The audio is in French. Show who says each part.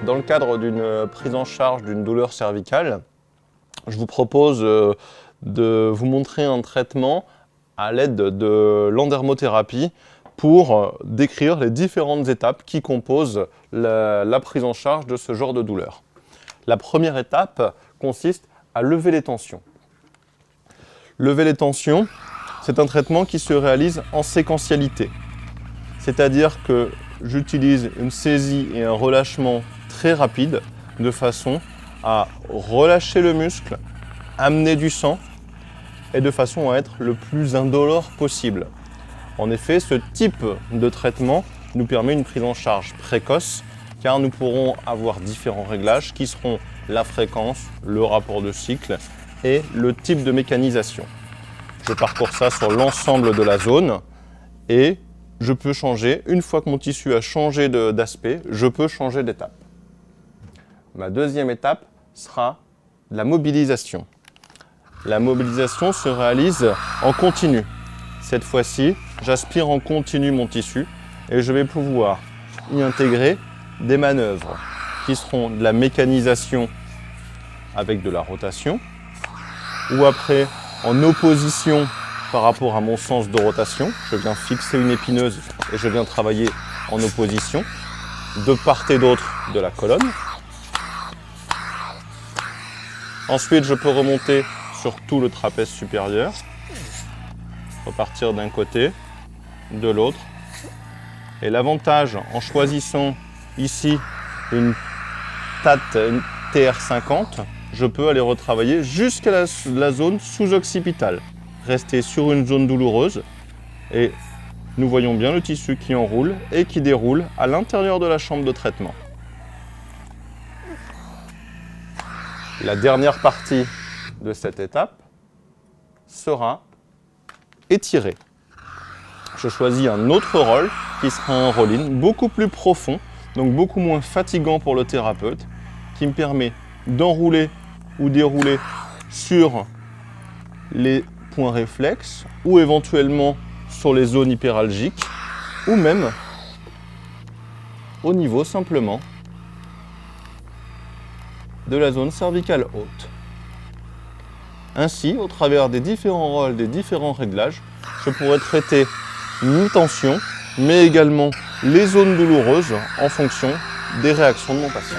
Speaker 1: Dans le cadre d'une prise en charge d'une douleur cervicale, je vous propose de vous montrer un traitement à l'aide de l'endermothérapie pour décrire les différentes étapes qui composent la prise en charge de ce genre de douleur. La première étape consiste à lever les tensions. Lever les tensions, c'est un traitement qui se réalise en séquentialité. C'est-à-dire que j'utilise une saisie et un relâchement très rapide de façon à relâcher le muscle, amener du sang et de façon à être le plus indolore possible. En effet, ce type de traitement nous permet une prise en charge précoce car nous pourrons avoir différents réglages qui seront la fréquence, le rapport de cycle et le type de mécanisation. Je parcours ça sur l'ensemble de la zone et je peux changer, une fois que mon tissu a changé d'aspect, je peux changer d'étape. Ma deuxième étape sera la mobilisation. La mobilisation se réalise en continu. Cette fois-ci, j'aspire en continu mon tissu et je vais pouvoir y intégrer des manœuvres qui seront de la mécanisation avec de la rotation ou après en opposition par rapport à mon sens de rotation. Je viens fixer une épineuse et je viens travailler en opposition de part et d'autre de la colonne. Ensuite, je peux remonter sur tout le trapèze supérieur, repartir d'un côté, de l'autre. Et l'avantage en choisissant ici une TR50, je peux aller retravailler jusqu'à la zone sous-occipitale. Rester sur une zone douloureuse et nous voyons bien le tissu qui enroule et qui déroule à l'intérieur de la chambre de traitement. La dernière partie de cette étape sera étirée. Je choisis un autre rôle qui sera un roll-in beaucoup plus profond, donc beaucoup moins fatigant pour le thérapeute, qui me permet d'enrouler ou dérouler sur les points réflexes ou éventuellement sur les zones hyperalgiques ou même au niveau simplement de la zone cervicale haute. Ainsi, au travers des différents rôles, des différents réglages, je pourrais traiter mes tensions, mais également les zones douloureuses en fonction des réactions de mon patient.